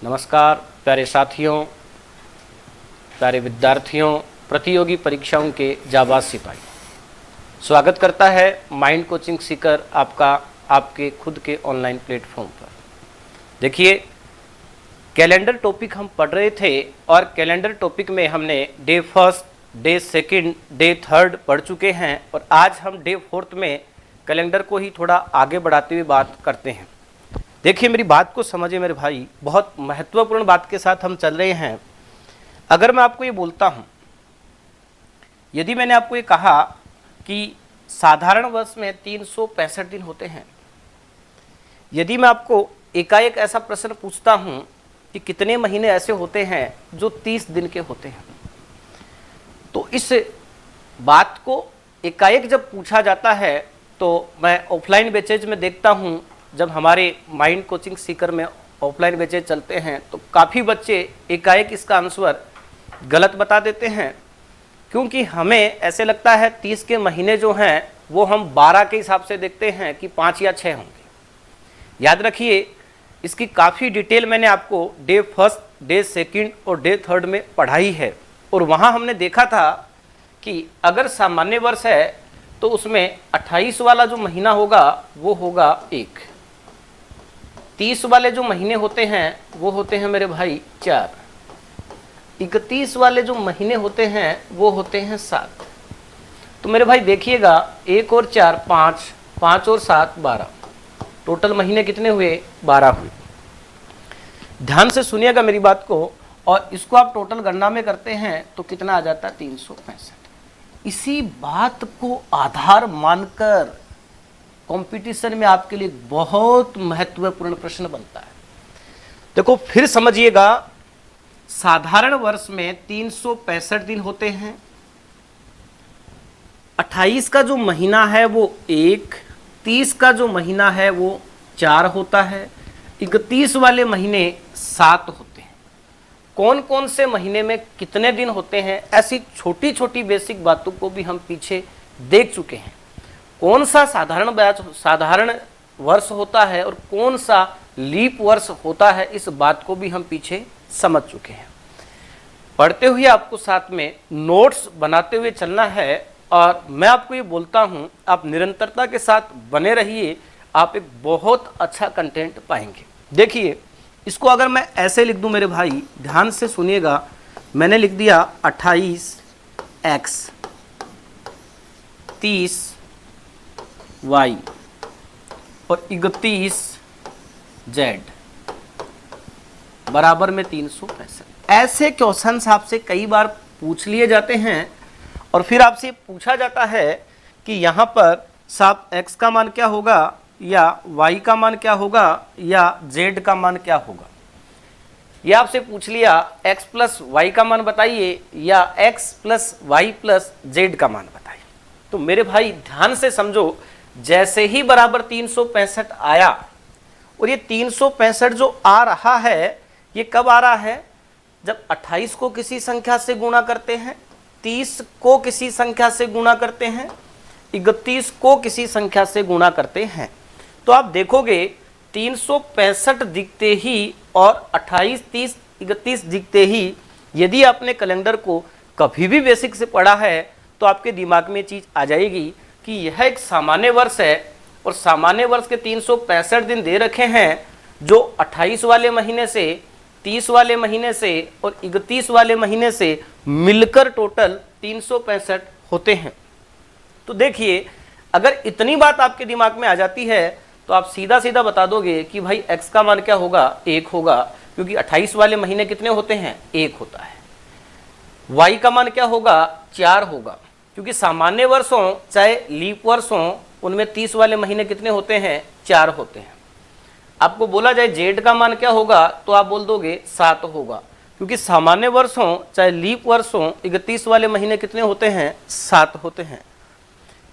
नमस्कार प्यारे साथियों, प्यारे विद्यार्थियों, प्रतियोगी परीक्षाओं के जाबाज सिपाही। स्वागत करता है माइंड कोचिंग सीकर आपका आपके खुद के ऑनलाइन प्लेटफॉर्म पर। देखिए, कैलेंडर टॉपिक हम पढ़ रहे थे और कैलेंडर टॉपिक में हमने day first, day second, day third पढ़ चुके हैं और आज हम डे फोर्थ में कैलेंडर को ही थोड़ा आगे बढ़ाते हुए बात करते हैं। देखिए, मेरी बात को समझिए मेरे भाई, बहुत महत्वपूर्ण बात के साथ हम चल रहे हैं। अगर मैं आपको ये बोलता हूँ, यदि मैंने आपको ये कहा कि साधारण वर्ष में 365 दिन होते हैं, यदि मैं आपको एकाएक ऐसा प्रश्न पूछता हूँ कि कितने महीने ऐसे होते हैं जो 30 दिन के होते हैं, तो इस बात को एकाएक जब पूछा जाता है तो मैं ऑफलाइन बैचेज में देखता हूँ, जब हमारे माइंड कोचिंग सीकर में ऑफलाइन बैचेज चलते हैं तो काफ़ी बच्चे एकाएक इसका आंसर गलत बता देते हैं, क्योंकि हमें ऐसे लगता है 30 के महीने जो हैं वो हम 12 के हिसाब से देखते हैं कि 5 या 6 होंगे। याद रखिए, इसकी काफ़ी डिटेल मैंने आपको डे फर्स्ट, डे सेकंड और डे थर्ड में पढ़ाई है और वहाँ हमने देखा था कि अगर सामान्य वर्ष है तो उसमें 28 वाला जो महीना होगा वो होगा 1, 30 वाले जो महीने होते हैं वो होते हैं मेरे भाई 4, 31 वाले जो महीने होते हैं वो होते हैं 7। तो मेरे भाई देखिएगा, 1 और 4 5, 5 और 7 12, टोटल महीने कितने हुए? 12 हुए। ध्यान से सुनिएगा मेरी बात को, और इसको आप टोटल गणना में करते हैं तो कितना आ जाता है? 365। इसी बात को आधार मानकर कंपटीशन में आपके लिए बहुत महत्वपूर्ण प्रश्न बनता है। देखो फिर समझिएगा, साधारण वर्ष में 365 दिन होते हैं, 28 का जो महीना है वो 1, 30 का जो महीना है वो 4 होता है, 31 वाले महीने 7 होते हैं। कौन कौन से महीने में कितने दिन होते हैं, ऐसी छोटी छोटी बेसिक बातों को भी हम पीछे देख चुके हैं। कौन सा साधारण वर्ष होता है और कौन सा लीप वर्ष होता है, इस बात को भी हम पीछे समझ चुके हैं। पढ़ते हुए आपको साथ में नोट्स बनाते हुए चलना है, और मैं आपको ये बोलता हूँ आप निरंतरता के साथ बने रहिए, आप एक बहुत अच्छा कंटेंट पाएंगे। देखिए, इसको अगर मैं ऐसे लिख दूं मेरे भाई, ध्यान से सुनिएगा, मैंने लिख दिया 28x 30y और 31z बराबर में 365। ऐसे क्वेश्चंस आपसे कई बार पूछ लिए जाते हैं और फिर आपसे पूछा जाता है कि यहाँ पर साहब x का मान क्या होगा, या y का मान क्या होगा, या z का मान क्या होगा। यह आपसे पूछ लिया x प्लस वाई का मान बताइए, या x plus y plus z का मान बताइए। तो मेरे भाई ध्यान से समझो, जैसे ही बराबर 365 आया, और ये 365 जो आ रहा है ये कब आ रहा है? जब 28 को किसी संख्या से गुणा करते हैं, 30 को किसी संख्या से गुणा करते हैं, 31 को किसी संख्या से गुणा करते हैं। तो आप देखोगे 365 दिखते ही और 28, 30, 31 दिखते ही, यदि आपने कैलेंडर को कभी भी बेसिक से पढ़ा है तो आपके दिमाग में चीज़ आ जाएगी कि यह एक सामान्य वर्ष है और सामान्य वर्ष के 365 दिन दे रखे हैं, जो 28 वाले महीने से, 30 वाले महीने से और 31 वाले महीने से मिलकर टोटल 365 होते हैं। तो देखिए, अगर इतनी बात आपके दिमाग में आ जाती है तो आप सीधा सीधा बता दोगे कि भाई x का मान क्या होगा? 1 होगा, क्योंकि 28 वाले महीने कितने होते हैं? 1 होता है। y का मान क्या होगा? 4 होगा, क्योंकि सामान्य वर्ष हो चाहे लीप वर्ष हो, उनमें 30 वाले महीने कितने होते हैं? 4 होते हैं। आपको बोला जाए z का मान क्या होगा, तो आप बोल दोगे 7 होगा, क्योंकि सामान्य वर्ष हो चाहे लीप वर्ष हो, 31 वाले महीने कितने होते हैं? 7 होते हैं।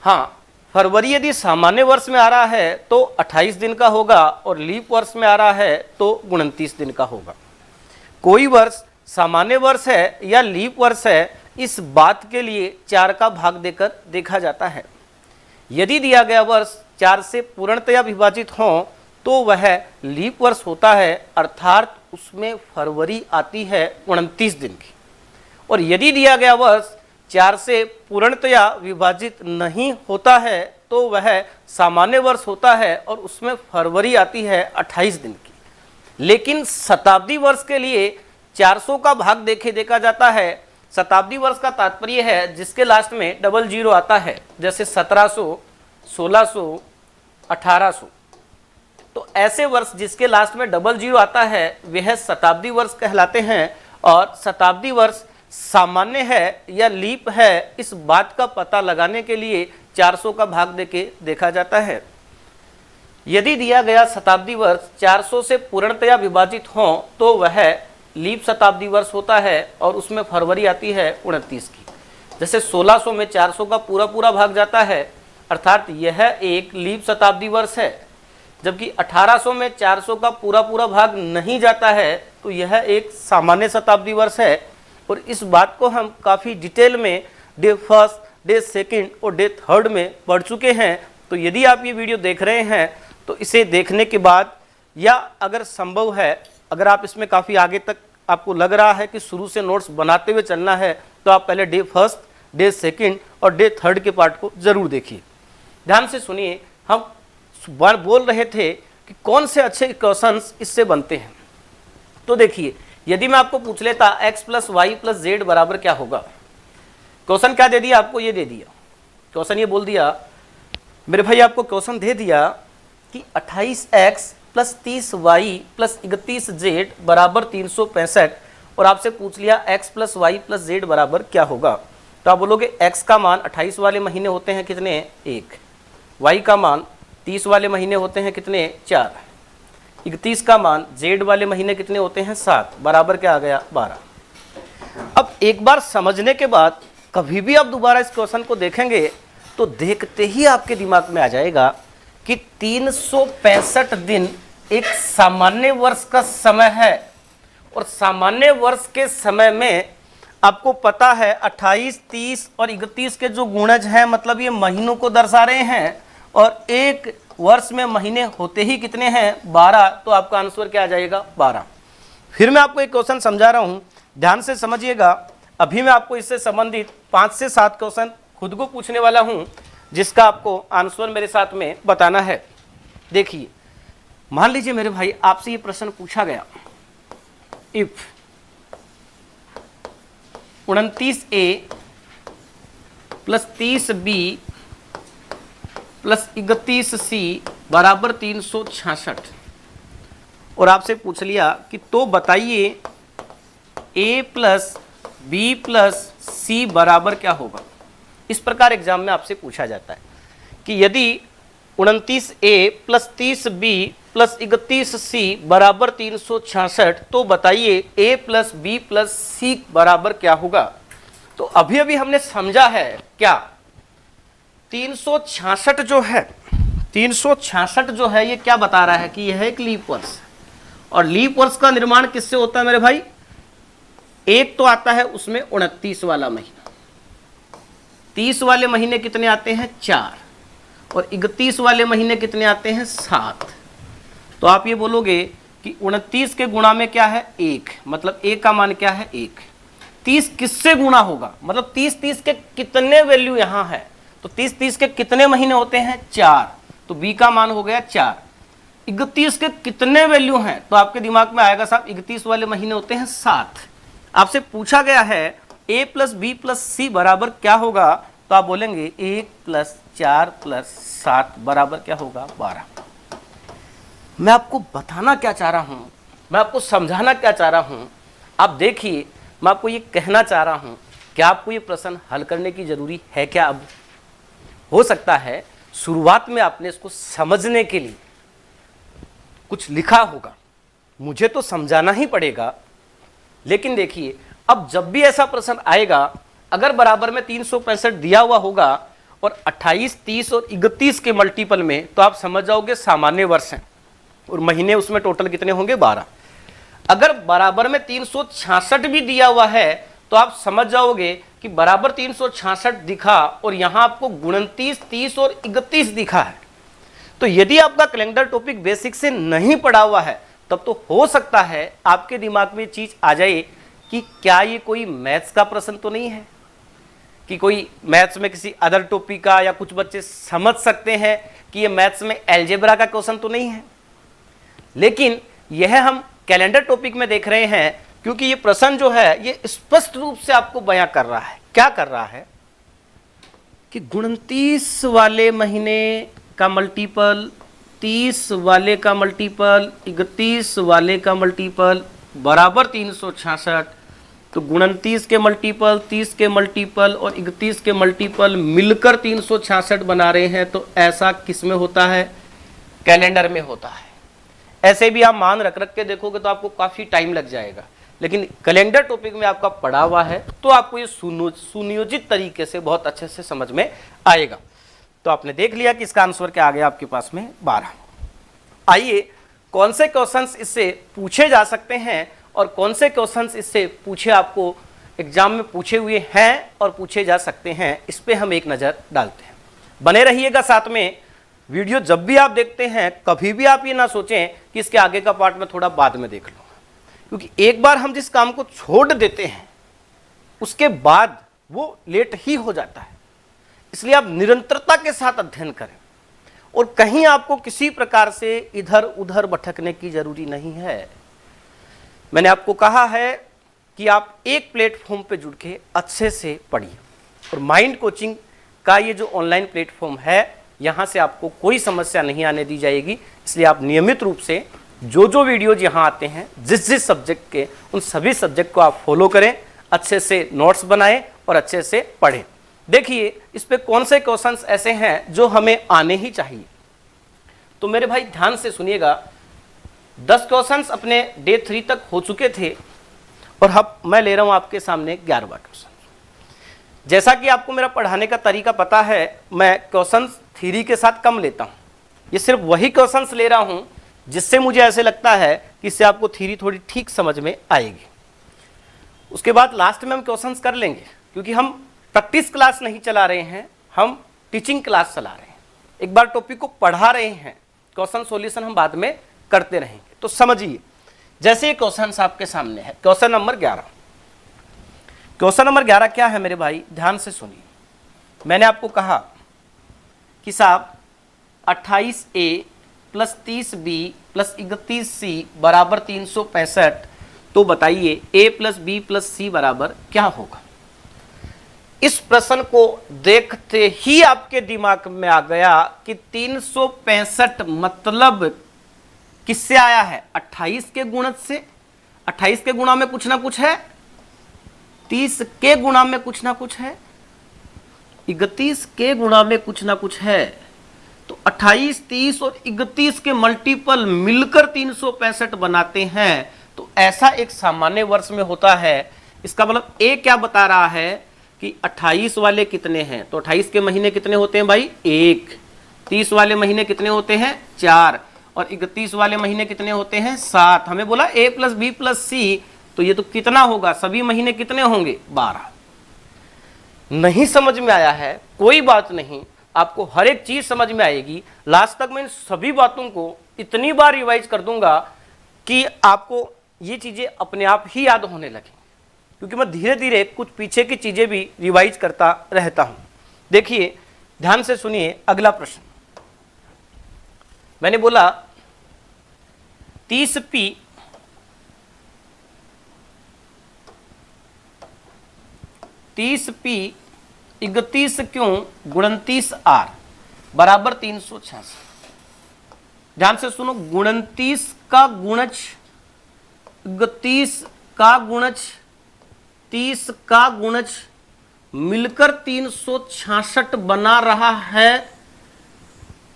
हाँ, फरवरी यदि सामान्य वर्ष में आ रहा है तो 28 दिन का होगा, और लीप वर्ष में आ रहा है तो 29 दिन का होगा। कोई वर्ष सामान्य वर्ष है या लीप वर्ष है, इस बात के लिए 4 का भाग देकर देखा जाता है। यदि दिया गया वर्ष 4 से पूर्णतया विभाजित हो तो वह लीप वर्ष होता है, अर्थात उसमें फरवरी आती है 29 दिन की। और यदि दिया गया वर्ष 4 से पूर्णतया विभाजित नहीं होता है तो वह सामान्य वर्ष होता है और उसमें फरवरी आती है 28 दिन की। लेकिन शताब्दी वर्ष के लिए 400 का भाग देखा जाता है। शताब्दी वर्ष का तात्पर्य है जिसके लास्ट में डबल जीरो आता है, जैसे 1700, 1600, 1800। तो ऐसे वर्ष जिसके लास्ट में डबल जीरो आता है वह शताब्दी वर्ष कहलाते हैं। और शताब्दी वर्ष सामान्य है या लीप है, इस बात का पता लगाने के लिए 400 का भाग देखा जाता है। यदि दिया गया शताब्दी वर्ष 400 से पूर्णतया विभाजित हो तो वह लीप शताब्दी वर्ष होता है और उसमें फरवरी आती है 29 की। जैसे 1600 में 400 का पूरा भाग जाता है, अर्थात यह एक लीप शताब्दी वर्ष है। जबकि 1800 में 400 का पूरा भाग नहीं जाता है तो यह एक सामान्य शताब्दी वर्ष है। और इस बात को हम काफ़ी डिटेल में डे फर्स्ट, डे सेकंड और डे थर्ड में पढ़ चुके हैं। तो यदि आप ये वीडियो देख रहे हैं तो इसे देखने के बाद, या अगर संभव है, अगर आप इसमें काफ़ी आगे तक आपको लग रहा है कि शुरू से नोट्स बनाते हुए चलना है, तो आप पहले डे फर्स्ट, डे सेकंड और डे थर्ड के पार्ट को ज़रूर देखिए। ध्यान से सुनिए, हम बोल रहे थे कि कौन से अच्छे क्वेश्चंस इससे बनते हैं। तो देखिए, यदि मैं आपको पूछ लेता x + y + z बराबर क्या होगा, क्वेश्चन क्या दे दिया आपको, ये दे दिया क्वेश्चन, ये बोल दिया मेरे भाई, आपको क्वेश्चन दे दिया कि 28x + 30y + 31z बराबर 365, और आपसे पूछ लिया x + y + z बराबर क्या होगा। तो आप बोलोगे x का मान 28 वाले महीने होते हैं कितने, 1, y का मान 30 वाले महीने होते हैं कितने, 4, 31 का मान z वाले महीने कितने होते हैं, 7, बराबर क्या आ गया, 12। अब एक बार समझने के बाद कभी भी आप दोबारा इस क्वेश्चन को देखेंगे तो देखते ही आपके दिमाग में आ जाएगा कि 365 दिन एक सामान्य वर्ष का समय है। और सामान्य वर्ष के समय में आपको पता है 28, 30 और 31 के जो गुणज हैं, मतलब ये महीनों को दर्शा रहे हैं, और एक वर्ष में महीने होते ही कितने हैं, 12। तो आपका आंसर क्या आ जाएगा, 12। फिर मैं आपको एक क्वेश्चन समझा रहा हूँ, ध्यान से समझिएगा। अभी मैं आपको इससे संबंधित 5 से 7 क्वेश्चन खुद को पूछने वाला हूँ, जिसका आपको आंसर मेरे साथ में बताना है। देखिए, मान लीजिए मेरे भाई, आपसे ये प्रश्न पूछा गया, इफ 29A + 30B + 31C बराबर 366, और आपसे पूछ लिया कि तो बताइए A + B + C बराबर क्या होगा। इस प्रकार एग्जाम में आपसे पूछा जाता है कि यदि 29A + 30B + 31C बराबर 366, तो बताइए A + B + C बराबर क्या होगा। तो अभी हमने समझा है क्या, 366 जो है, 366 जो है, ये क्या बता रहा है कि यह एक लीप वर्ष। और लीप वर्ष का निर्माण किससे होता है मेरे भाई, एक तो आता है उसमें 29 वाला महीना, 30 वाले महीने कितने आते हैं, 4, और 31 वाले महीने कितने आते हैं, 7। तो आप ये बोलोगे कि 29 के गुणा में क्या है, 1, मतलब 1 का मान क्या है, 1। 30 किससे गुणा होगा, मतलब 30 के कितने वैल्यू यहाँ है, तो 30 के कितने महीने होते हैं, 4, तो b का मान हो गया 4। 31 के कितने वैल्यू हैं, तो आपके दिमाग में आएगा साहब 31 वाले महीने होते हैं 7। आपसे पूछा गया है a + b + c बराबर क्या होगा, तो आप बोलेंगे 1 + 4 + 7 बराबर क्या होगा, 12। मैं आपको बताना क्या चाह रहा हूँ, मैं आपको समझाना क्या चाह रहा हूँ, आप देखिए, मैं आपको ये कहना चाह रहा हूँ कि आपको ये प्रश्न हल करने की जरूरी है क्या। अब हो सकता है शुरुआत में आपने इसको समझने के लिए कुछ लिखा होगा, मुझे तो समझाना ही पड़ेगा। लेकिन देखिए, अब जब भी ऐसा प्रश्न आएगा, अगर बराबर में 365 दिया हुआ होगा और 28, 30 और 31 के मल्टीपल में, तो आप समझ जाओगे सामान्य वर्ष हैं, और महीने उसमें टोटल कितने होंगे, 12। अगर बराबर में 366 भी दिया हुआ है तो आप समझ जाओगे कि बराबर 366 दिखा और यहाँ आपको 29, 30 और 31 दिखा है, तो यदि आपका कैलेंडर टॉपिक बेसिक से नहीं पढ़ा हुआ है तब तो हो सकता है आपके दिमाग में चीज आ जाए कि क्या ये कोई मैथ्स का प्रश्न तो नहीं है, कि कोई मैथ्स में किसी अदर टॉपिक का, या कुछ बच्चे समझ सकते हैं कि ये मैथ्स में अलजेब्रा का क्वेश्चन तो नहीं है। लेकिन यह हम कैलेंडर टॉपिक में देख रहे हैं क्योंकि ये प्रश्न जो है ये स्पष्ट रूप से आपको बयां कर रहा है। क्या कर रहा है कि 29 वाले महीने का मल्टीपल, 30 वाले का मल्टीपल, 31 वाले का मल्टीपल बराबर 366। तो 29 के मल्टीपल, 30 के मल्टीपल और 31 के मल्टीपल मिलकर 366 बना रहे हैं। तो ऐसा किस में होता है? कैलेंडर में होता है। ऐसे भी आप मान रख रख के देखोगे तो आपको काफी टाइम लग जाएगा, लेकिन कैलेंडर टॉपिक में आपका पढ़ा हुआ है तो आपको ये सुनियोजित तरीके से बहुत अच्छे से समझ में आएगा। तो आपने देख लिया कि इसका आंसर क्या आ गया आपके पास में 12। आइए कौन से क्वेश्चंस इससे पूछे जा सकते हैं और कौन से क्वेश्चंस इससे पूछे आपको एग्जाम में पूछे हुए हैं और पूछे जा सकते हैं, इस पे हम एक नज़र डालते हैं। बने रहिएगा साथ में। वीडियो जब भी आप देखते हैं कभी भी आप ये ना सोचें कि इसके आगे का पार्ट में थोड़ा बाद में देख लूँगा, क्योंकि एक बार हम जिस काम को छोड़ देते हैं उसके बाद वो लेट ही हो जाता है। इसलिए आप निरंतरता के साथ अध्ययन करें और कहीं आपको किसी प्रकार से इधर उधर भटकने की जरूरी नहीं है। मैंने आपको कहा है कि आप एक प्लेटफॉर्म पे जुड़ के अच्छे से पढ़िए, और माइंड कोचिंग का ये जो ऑनलाइन प्लेटफॉर्म है यहाँ से आपको कोई समस्या नहीं आने दी जाएगी। इसलिए आप नियमित रूप से जो वीडियोज यहाँ आते हैं जिस जिस सब्जेक्ट के, उन सभी सब्जेक्ट को आप फॉलो करें, अच्छे से नोट्स बनाएं और अच्छे से पढ़ें। देखिए इस पे कौन से क्वेश्चंस ऐसे हैं जो हमें आने ही चाहिए। तो मेरे भाई ध्यान से सुनिएगा, 10 क्वेश्चंस अपने डे 3 तक हो चुके थे और अब मैं ले रहा हूं आपके सामने 11वां क्वेश्चन। जैसा कि आपको मेरा पढ़ाने का तरीका पता है, मैं क्वेश्चंस थ्योरी के साथ कम लेता हूं। ये सिर्फ वही क्वेश्चंस ले रहा हूं जिससे मुझे ऐसे लगता है कि इससे आपको थ्योरी थोड़ी ठीक समझ में आएगी। उसके बाद लास्ट में हम क्वेश्चंस कर लेंगे, क्योंकि हम प्रैक्टिस क्लास नहीं चला रहे हैं, हम टीचिंग क्लास चला रहे हैं। एक बार टॉपिक को पढ़ा रहे हैं, क्वेश्चन सॉल्यूशन हम बाद में करते रहेंगे। तो समझिए, जैसे ये क्वेश्चन आपके सामने है, क्वेश्चन नंबर 11। क्वेश्चन नंबर 11 क्या है मेरे भाई, ध्यान से सुनिए। मैंने आपको कहा कि साहब 28A plus 30B plus 31C बराबर 365, तो बताइए A plus B plus C बराबर क्या होगा। इस प्रश्न को देखते ही आपके दिमाग में आ गया कि 365 मतलब किससे आया है? 28 के गुणज से। 28 के गुणा में कुछ ना कुछ है, 30 के गुणा में कुछ ना कुछ है, 31 के गुणा में कुछ ना कुछ है। तो 28, 30 और 31 के मल्टीपल मिलकर 365 बनाते हैं। तो ऐसा एक सामान्य वर्ष में होता है। इसका मतलब ए क्या बता रहा है कि 28 वाले कितने हैं? तो 28 के महीने कितने होते हैं भाई? 1। 30 वाले महीने कितने होते हैं? 4। और 31 वाले महीने कितने होते हैं? 7। हमें बोला A plus B plus C, तो ये तो कितना होगा? सभी महीने कितने होंगे? 12। नहीं समझ में आया है, कोई बात नहीं, आपको हर एक चीज समझ में आएगी। लास्ट तक मैं इन सभी बातों को इतनी बार रिवाइज कर दूंगा कि आपको ये चीजें अपने आप ही याद होने लगेंगी, क्योंकि मैं धीरे धीरे कुछ पीछे की चीजें भी रिवाइज करता रहता हूं। देखिए ध्यान से सुनिए, अगला प्रश्न मैंने बोला 30P P 31 क्यों 29R बराबर 366। ध्यान से सुनो, 29 का गुणज, 31 का गुणज, 30 का गुणज मिलकर 366 बना रहा है।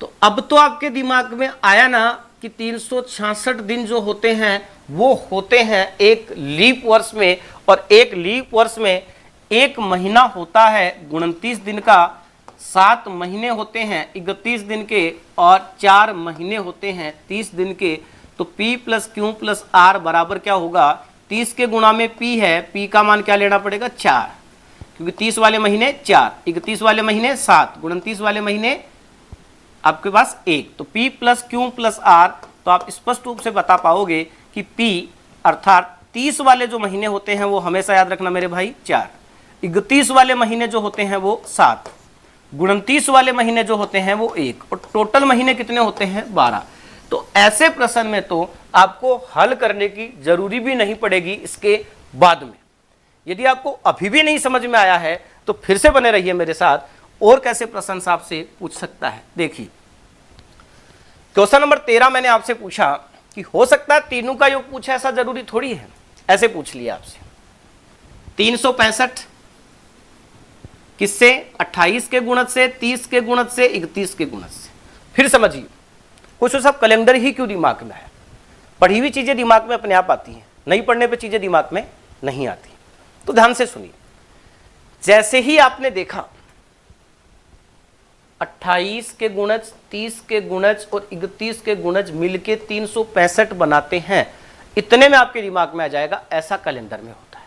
तो अब तो आपके दिमाग में आया ना कि 366 दिन जो होते हैं वो होते हैं एक लीप वर्ष में, और एक लीप वर्ष में एक महीना होता है 29 दिन का, 7 महीने होते हैं 31 दिन के, और 4 महीने होते हैं 30 दिन के। तो P plus Q plus R बराबर क्या होगा? 30 के गुणा में P है, P का मान क्या लेना पड़ेगा? 4, क्योंकि 30 वाले महीने 4, 31 वाले महीने 7, 29 वाले महीने आपके पास 1, तो P plus Q plus R, तो आप स्पष्ट रूप से बता पाओगे कि P अर्थात 30 वाले जो महीने होते हैं वो हमेशा याद रखना मेरे भाई 4, 31 वाले महीने जो होते हैं वो 7, 29 वाले महीने जो होते हैं वो 1, और टोटल महीने कितने होते हैं 12। तो ऐसे प्रश्न में तो आपको हल करने की जरूरी भी नहीं पड़ेगी इसके बाद में। यदि आपको अभी भी नहीं समझ में आया है तो फिर से बने रहिए मेरे साथ, और कैसे प्रश्न आपसे पूछ सकता है। देखिए क्वेश्चन नंबर 13 मैंने आपसे पूछा कि हो सकता है तीनों का योग पूछा, ऐसा जरूरी थोड़ी है, ऐसे पूछ लिया आपसे 365 किससे, 28 के गुणज से, 30 के गुणज से, 31 के गुणज से। फिर समझिए कुछ सब कैलेंडर ही क्यों दिमाग में है, पढ़ी हुई चीजें दिमाग में अपने आप आती हैं, नहीं पढ़ने पे चीजें दिमाग में नहीं आती। तो ध्यान से सुनिए, जैसे ही आपने देखा 28 के गुणज, 30 के गुणज और 31 के गुणज मिलके 365 बनाते हैं, इतने में आपके दिमाग में आ जाएगा ऐसा कैलेंडर में होता है।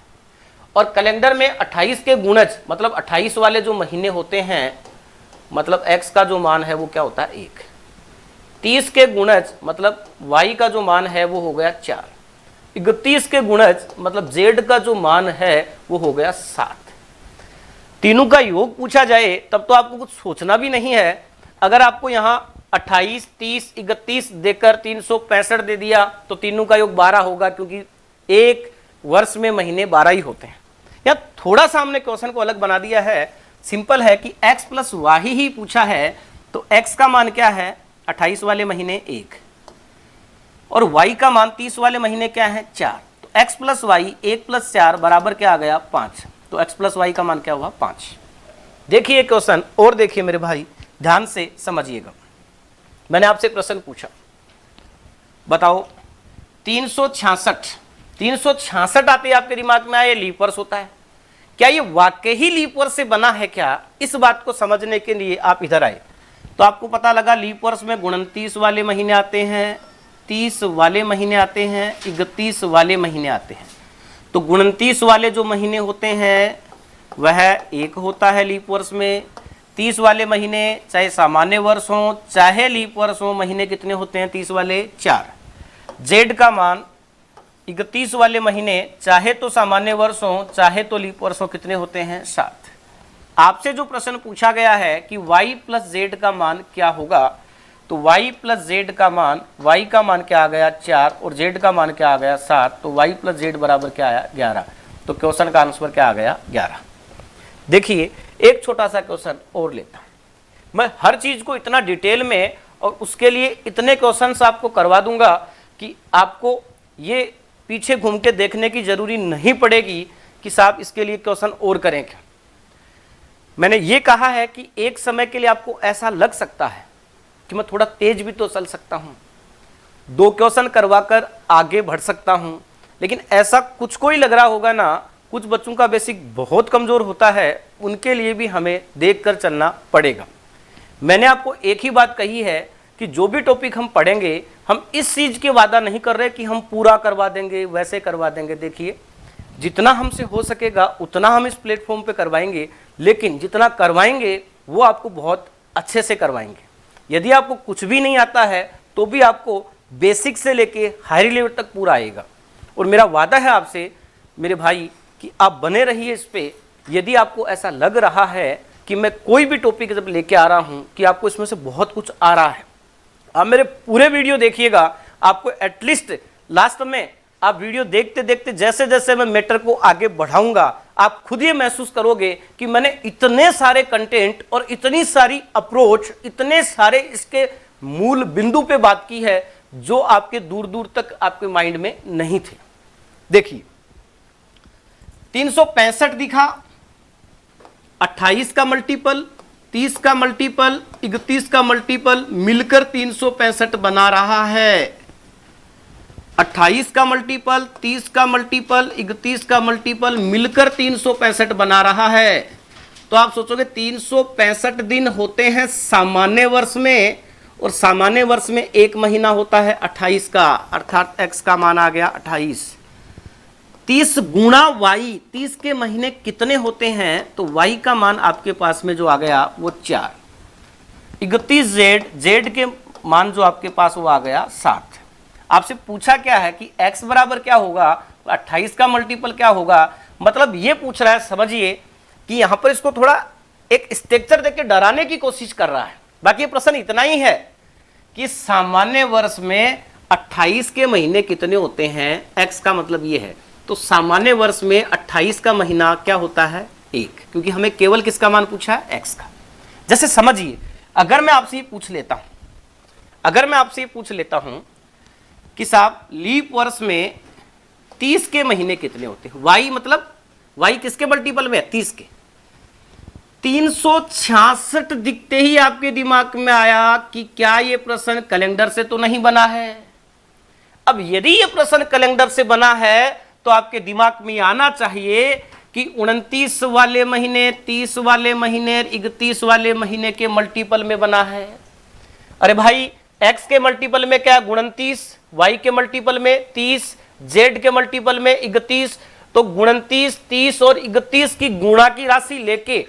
और कैलेंडर में 28 के गुणज मतलब 28 वाले जो महीने होते हैं, मतलब x का जो मान है वो क्या होता है 1, 30 के गुणज मतलब y का जो मान है वो हो गया 4, 31 के गुणज मतलब z का जो मान है वो हो गया 7। तीनों का योग पूछा जाए तब तो आपको कुछ सोचना भी नहीं है। अगर आपको यहाँ 28, 30, 31 देकर 365 दे दिया तो तीनों का योग 12 होगा, क्योंकि एक वर्ष में महीने 12 ही होते हैं। या थोड़ा सा हमने क्वेश्चन को अलग बना दिया है, सिंपल है कि x प्लस वाई ही पूछा है, तो x का मान क्या है 28 वाले महीने 1, और y का मान 30 वाले महीने क्या है 4, तो x प्लस वाई 1 प्लस 4 बराबर क्या आ गया 5, तो x प्लस वाई का मान क्या हुआ 5। देखिए क्वेश्चन और देखिए मेरे भाई, ध्यान से समझिएगा। मैंने आपसे प्रश्न पूछा, बताओ 366 आते आपके दिमाग में आए, लीप वर्ष होता है, क्या ये वाकई ही लीप वर्ष से बना है क्या? इस बात को समझने के लिए आप इधर आए तो आपको पता लगा लीप वर्ष में 29 वाले महीने आते हैं, 30 वाले महीने आते हैं, 31 वाले महीने आते हैं। तो 29 वाले जो महीने होते हैं वह 1 होता है लीप वर्ष में, 30 वाले महीने चाहे सामान्य वर्ष हो चाहे लीप वर्ष हो, महीने कितने होते हैं 30 वाले 4। जेड का मान 31 वाले महीने चाहे तो सामान्य वर्ष हो चाहे तो लीप वर्ष हो कितने होते हैं 7। आपसे जो प्रश्न पूछा गया है कि y प्लस जेड का मान क्या होगा, तो y प्लस जेड का मान, y का मान क्या आ गया 4 और z का मान क्या आ गया 7, तो y प्लस जेड बराबर क्या आया 11। तो क्वेश्चन का आंसर क्या आ गया 11। देखिए एक छोटा सा क्वेश्चन और लेता हूं, मैं हर चीज को इतना डिटेल में और उसके लिए इतने क्वेश्चंस आपको करवा दूंगा कि आपको ये पीछे घूम के देखने की जरूरी नहीं पड़ेगी कि साहब इसके लिए क्वेश्चन और करें क्या। मैंने ये कहा है कि एक समय के लिए आपको ऐसा लग सकता है कि मैं थोड़ा तेज भी तो चल सकता हूं, 2 क्वेश्चन करवा कर आगे बढ़ सकता हूं, लेकिन ऐसा कुछ को ही लग रहा होगा ना, कुछ बच्चों का बेसिक बहुत कमजोर होता है, उनके लिए भी हमें देख कर चलना पड़ेगा। मैंने आपको एक ही बात कही है कि जो भी टॉपिक हम पढ़ेंगे, हम इस चीज के वादा नहीं कर रहे कि हम पूरा करवा देंगे, वैसे करवा देंगे। देखिए जितना हमसे हो सकेगा उतना हम इस प्लेटफॉर्म पे करवाएंगे, लेकिन जितना करवाएंगे वो आपको बहुत अच्छे से करवाएंगे। यदि आपको कुछ भी नहीं आता है तो भी आपको बेसिक से लेके हाई लेवल तक पूरा आएगा। और मेरा वादा है आपसे मेरे भाई कि आप बने रहिए इस पे। यदि आपको ऐसा लग रहा है कि मैं कोई भी टॉपिक जब लेके आ रहा हूं कि आपको इसमें से बहुत कुछ आ रहा है, आप मेरे पूरे वीडियो देखिएगा। आपको एटलीस्ट लास्ट में आप वीडियो देखते देखते जैसे जैसे मैं मैटर को आगे बढ़ाऊंगा, आप खुद ये महसूस करोगे कि मैंने इतने सारे कंटेंट और इतनी सारी अप्रोच, इतने सारे इसके मूल बिंदु पे बात की है जो आपके दूर दूर तक आपके माइंड में नहीं थे। देखिए 365 दिखा, 28 का मल्टीपल, 30 का मल्टीपल, 31 का मल्टीपल मिलकर 365 बना रहा है। 28 का मल्टीपल, 30 का मल्टीपल, 31 का मल्टीपल मिलकर 365 बना रहा है। तो आप सोचोगे 365 दिन होते हैं सामान्य वर्ष में, और सामान्य वर्ष में एक महीना होता है 28 का, अर्थात x का मान आ गया 28। 30 गुणा y, 30 के महीने कितने होते हैं, तो y का मान आपके पास में जो आ गया वो 4। 31z, z के मान जो आपके पास वो आ गया 7। आपसे पूछा क्या है कि x बराबर क्या होगा, 28 का मल्टीपल क्या होगा। मतलब ये पूछ रहा है, समझिए कि यहां पर इसको थोड़ा एक स्ट्रक्चर देके डराने की कोशिश कर रहा है। बाकी ये प्रश्न इतना ही है कि सामान्य वर्ष में 28 के महीने कितने होते हैं, x का मतलब ये है। तो सामान्य वर्ष में 28 का महीना क्या होता है, 1, क्योंकि हमें केवल किसका मान पूछा है, x का। जैसे समझिए, अगर मैं आपसे ये पूछ लेता हूं कि साहब लीप वर्ष में 30 के महीने कितने होते हैं, y मतलब y किसके मल्टीपल में है, 30 के। 366 दिखते ही आपके दिमाग में आया कि क्या ये प्रश्न कैलेंडर से तो नहीं बना है। अब यदि ये प्रश्न कैलेंडर से बना है तो आपके दिमाग में आना चाहिए कि 29 वाले महीने, 30 वाले महीने, 31 वाले महीने के मल्टीपल में बना है। अरे भाई, x के मल्टीपल में क्या है, 29, y के मल्टीपल में 30, z के मल्टीपल में 31। तो 29, 30 और 31 की गुणा की राशि लेके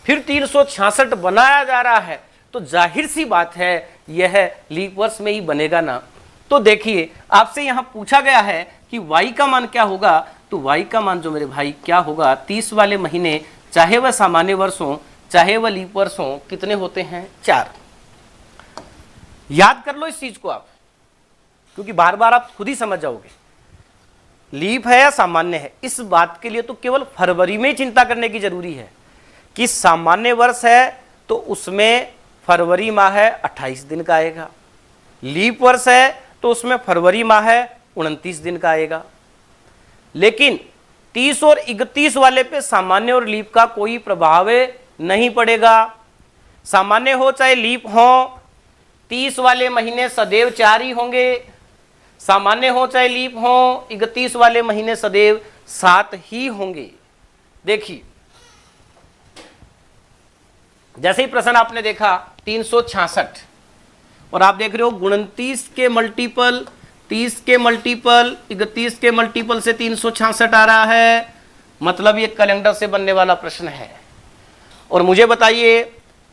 फिर 366 बनाया जा रहा है, तो जाहिर सी बात है यह लीप वर्ष में ही बनेगा ना। तो देखिए, आपसे यहां पूछा गया है कि y का मान क्या होगा, तो y का मान जो मेरे भाई क्या होगा, 30 वाले महीने, चाहे वह सामान्य वर्ष हो चाहे वह लीप वर्ष हो, कितने होते हैं, 4। याद कर लो इस चीज को आप, क्योंकि बार बार आप खुद ही समझ जाओगे लीप है या सामान्य है। इस बात के लिए तो केवल फरवरी में ही चिंता करने की जरूरी है कि सामान्य वर्ष है तो उसमें फरवरी माह है 28 दिन का आएगा, लीप वर्ष है तो उसमें फरवरी माह है 29 दिन का आएगा। लेकिन 30 और 31 वाले पे सामान्य और लीप का कोई प्रभाव नहीं पड़ेगा। सामान्य हो चाहे लीप हो, 30 वाले महीने सदैव 4 ही होंगे। सामान्य हो चाहे लीप हो, 31 वाले महीने सदैव 7 ही होंगे। देखिए, जैसे ही प्रश्न आपने देखा 366 और आप देख रहे हो 29 के मल्टीपल, 30 के मल्टीपल, 31 के मल्टीपल से 366 आ रहा है, मतलब ये कैलेंडर से बनने वाला प्रश्न है। और मुझे बताइए,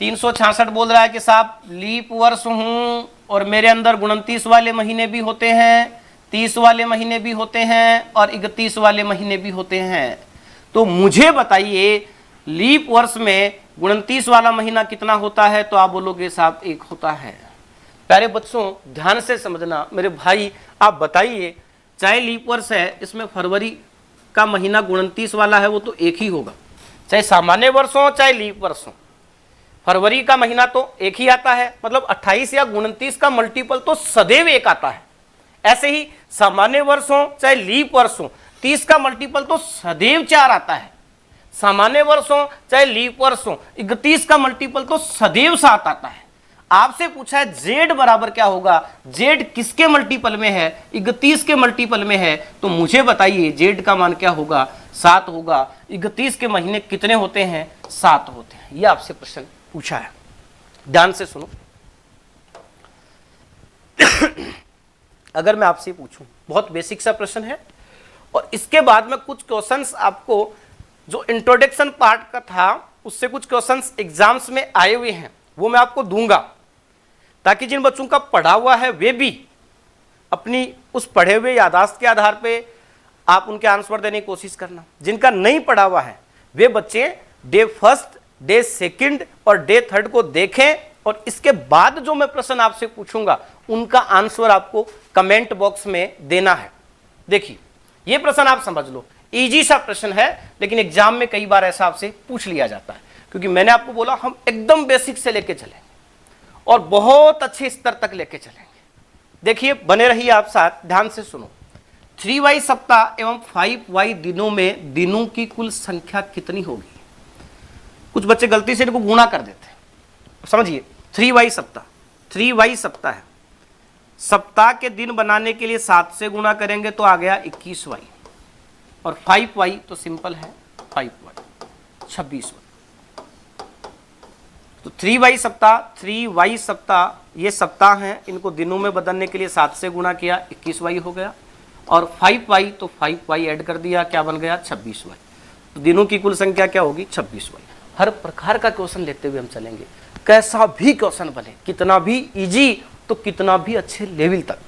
366 बोल रहा है कि साहब लीप वर्ष हूं और मेरे अंदर 29 वाले महीने भी होते हैं, 30 वाले महीने भी होते हैं और 31 वाले महीने भी होते हैं। तो मुझे बताइए लीप वर्ष में 29 वाला महीना कितना होता है, तो आप बोलोगे साहब 1 होता है। प्यारे बच्चों, ध्यान से समझना मेरे भाई, आप बताइए, चाहे लीप वर्ष है, इसमें फरवरी का महीना 29 वाला है, वो तो 1 ही होगा। चाहे सामान्य वर्ष हो चाहे लीप वर्ष हो, फरवरी का महीना तो 1 ही आता है, मतलब 28 या 29 का मल्टीपल तो सदैव 1 आता है। ऐसे ही सामान्य वर्ष हो चाहे लीप वर्ष हो, 30 का मल्टीपल तो सदैव 4 आता है। सामान्य वर्ष हो चाहे लीप वर्ष हो, 31 का मल्टीपल तो सदैव 7 आता है। आपसे पूछा है z बराबर क्या होगा, z किसके मल्टीपल में है, 31 के मल्टीपल में है। तो मुझे बताइए z का मान क्या होगा, 7 होगा। 31 के महीने कितने होते हैं, 7 होते हैं। यह आपसे प्रश्न पूछा है, ध्यान से सुनो। अगर मैं आपसे पूछूं, बहुत बेसिक सा प्रश्न है, और इसके बाद में कुछ क्वेश्चंस आपको जो इंट्रोडक्शन पार्ट का था उससे कुछ क्वेश्चंस एग्जाम्स में आए हुए हैं, वो मैं आपको दूंगा, ताकि जिन बच्चों का पढ़ा हुआ है वे भी अपनी उस पढ़े हुए याददाश्त के आधार पे आप उनके आंसर देने की कोशिश करना। जिनका नहीं पढ़ा हुआ है वे बच्चे डे 1, डे 2 और डे 3 को देखें, और इसके बाद जो मैं प्रश्न आपसे पूछूंगा उनका आंसर आपको कमेंट बॉक्स में देना है। देखिए, ये प्रश्न आप समझ लो, इजी सा प्रश्न है, लेकिन एग्जाम में कई बार ऐसा आपसे पूछ लिया जाता है, क्योंकि मैंने आपको बोला हम एकदम बेसिक से लेके चलेंगे और बहुत अच्छे स्तर तक लेके चलेंगे। देखिए, बने रहिए आप साथ, ध्यान से सुनो। 3y सप्ताह एवं 5y दिनों में दिनों की कुल संख्या कितनी होगी। कुछ बच्चे गलती से इनको गुणा कर देते हैं, समझिए। 3y सप्ताह है, सप्ताह के दिन बनाने के लिए 7 से गुणा करेंगे तो आ गया 21y, और 5y तो सिंपल है 5y 26y। तो 3y सप्ताह ये सप्ताह हैं, इनको दिनों में बदलने के लिए 7 से गुणा किया, 21y हो गया, और 5y तो 5y ऐड कर दिया, क्या बन गया 26y। तो दिनों की कुल संख्या क्या होगी 26y। हर प्रकार का क्वेश्चन लेते हुए हम चलेंगे। कैसा भी क्वेश्चन बने, कितना भी इजी तो कितना भी अच्छे लेवल तक,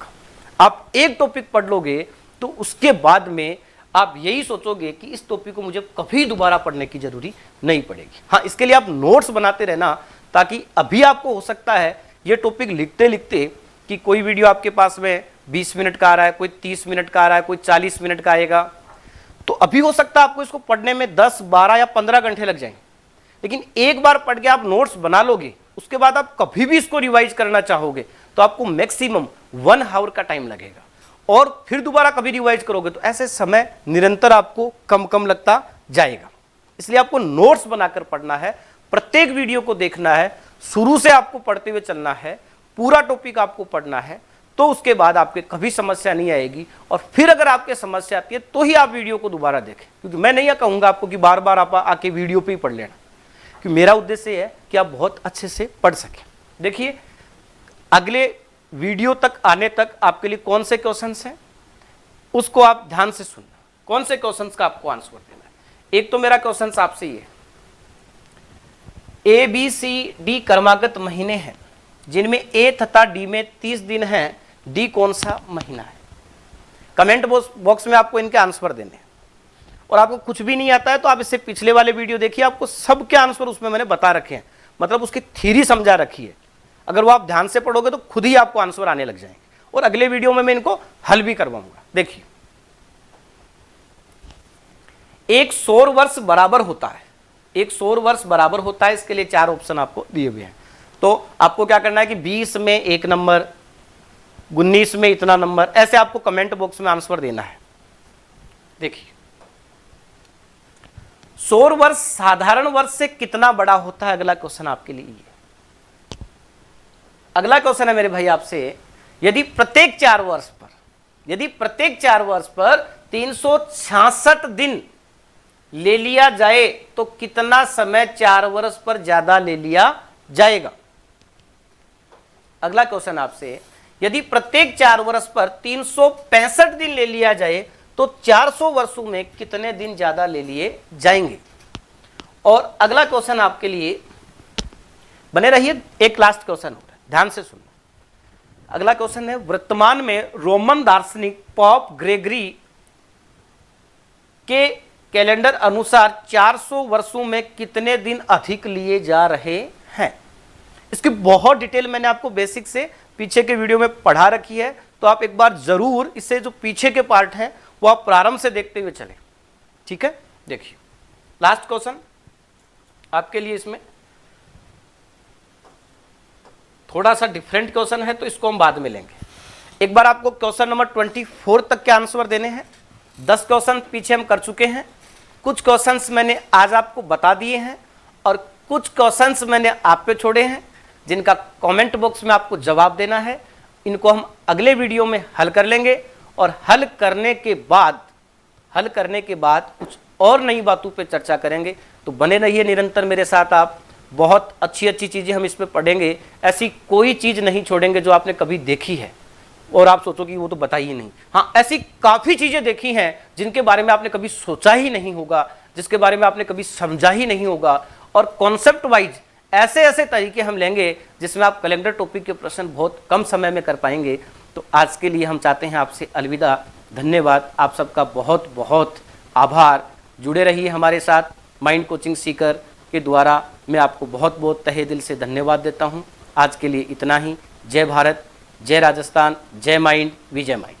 आप एक टॉपिक पढ़ लोगे तो उसके बाद में आप यही सोचोगे कि इस टॉपिक को मुझे कभी दोबारा पढ़ने की जरूरी नहीं पड़ेगी। हाँ, इसके लिए आप नोट्स बनाते रहना, ताकि अभी आपको हो सकता है ये टॉपिक लिखते लिखते कि कोई वीडियो आपके पास में 20 मिनट का आ रहा है, कोई 30 मिनट का आ रहा है, कोई 40 मिनट का आएगा, तो अभी हो सकता है आपको इसको पढ़ने में 10, 12 या 15 घंटे लग जाएंगे। लेकिन एक बार पढ़ के आप नोट्स बना लोगे, उसके बाद आप कभी भी इसको रिवाइज करना चाहोगे तो आपको मैक्सिमम 1 आवर का टाइम लगेगा, और फिर दोबारा कभी रिवाइज करोगे तो ऐसे समय निरंतर आपको कम कम लगता जाएगा। इसलिए आपको नोट्स बनाकर पढ़ना है, प्रत्येक वीडियो को देखना है, शुरू से आपको पढ़ते हुए चलना है, पूरा टॉपिक आपको पढ़ना है, तो उसके बाद आपके कभी समस्या नहीं आएगी। और फिर अगर आपके समस्या आती है तो ही आप वीडियो को दोबारा देखें, क्योंकि मैं नहीं कहूँगा आपको कि बार बार आप आके वीडियो पे ही पढ़ लेना, क्योंकि मेरा उद्देश्य है कि आप बहुत अच्छे से पढ़ सकें। देखिए, अगले वीडियो तक आने तक आपके लिए कौन से क्वेश्चंस हैं उसको आप ध्यान से सुनना, कौन से क्वेश्चंस का आपको आंसर देना है। एक तो मेरा क्वेश्चन आपसे ये, ए बी सी डी क्रमागत महीने हैं जिनमें ए तथा डी में 30 दिन हैं, डी कौन सा महीना है। कमेंट बॉक्स में आपको इनके आंसर देने हैं, और आपको कुछ भी नहीं आता है तो आप इससे पिछले वाले वीडियो देखिए, आपको सबके आंसर उसमें मैंने बता रखे हैं, मतलब उसकी थ्योरी समझा रखी है। अगर वो आप ध्यान से पढ़ोगे तो खुद ही आपको आंसर आने लग जाएंगे, और अगले वीडियो में मैं इनको हल भी करवाऊंगा। देखिए, एक सौर वर्ष बराबर होता है, एक सौर वर्ष बराबर होता है, इसके लिए 4 ऑप्शन आपको दिए हुए हैं। तो आपको क्या करना है कि 20 में 1 नंबर, 19 में इतना नंबर, ऐसे आपको कमेंट बॉक्स में आंसर देना है। देखिए, सौर वर्ष साधारण वर्ष से कितना बड़ा होता है, अगला क्वेश्चन आपके लिए ये। अगला क्वेश्चन है मेरे भाई आपसे, यदि प्रत्येक 4 वर्ष पर 366 दिन ले लिया जाए तो कितना समय 4 वर्ष पर ज्यादा ले लिया जाएगा। अगला क्वेश्चन आपसे, यदि प्रत्येक 4 वर्ष पर 365 दिन ले लिया जाए तो 400 वर्षों में कितने दिन ज्यादा ले लिए जाएंगे। और अगला क्वेश्चन आपके लिए, बने रहिए, एक लास्ट क्वेश्चन हो रहा है, ध्यान से सुनना। अगला क्वेश्चन है, वर्तमान में रोमन दार्शनिक पोप ग्रेगरी के कैलेंडर अनुसार 400 वर्षों में कितने दिन अधिक लिए जा रहे हैं। इसकी बहुत डिटेल मैंने आपको बेसिक से पीछे के वीडियो में पढ़ा रखी है, तो आप एक बार जरूर इससे जो पीछे के पार्ट हैं वो आप प्रारंभ से देखते हुए चलें, ठीक है। देखिए, लास्ट क्वेश्चन आपके लिए, इसमें थोड़ा सा डिफरेंट क्वेश्चन है तो इसको हम बाद में लेंगे। एक बार आपको क्वेश्चन नंबर 24 तक के आंसर देने हैं। 10 क्वेश्चन पीछे हम कर चुके हैं, कुछ क्वेश्चंस मैंने आज आपको बता दिए हैं, और कुछ क्वेश्चंस मैंने आप पे छोड़े हैं जिनका कमेंट बॉक्स में आपको जवाब देना है। इनको हम अगले वीडियो में हल कर लेंगे, और हल करने के बाद कुछ और नई बातों पे चर्चा करेंगे। तो बने रहिए निरंतर मेरे साथ, आप बहुत अच्छी अच्छी चीज़ें हम इसमें पढ़ेंगे, ऐसी कोई चीज़ नहीं छोड़ेंगे जो आपने कभी देखी है और आप सोचो कि वो तो बताई ही नहीं। हाँ, ऐसी काफ़ी चीज़ें देखी हैं जिनके बारे में आपने कभी सोचा ही नहीं होगा, जिसके बारे में आपने कभी समझा ही नहीं होगा, और कॉन्सेप्ट वाइज ऐसे ऐसे तरीके हम लेंगे जिसमें आप कैलेंडर टॉपिक के प्रश्न बहुत कम समय में कर पाएंगे। तो आज के लिए हम चाहते हैं आपसे अलविदा, धन्यवाद, आप सबका बहुत बहुत आभार। जुड़े रहिए हमारे साथ, माइंड कोचिंग सीकर के द्वारा मैं आपको बहुत बहुत तहे दिल से धन्यवाद देता हूं। आज के लिए इतना ही। जय भारत, जय राजस्थान, जय माइंड, विजय माइंड।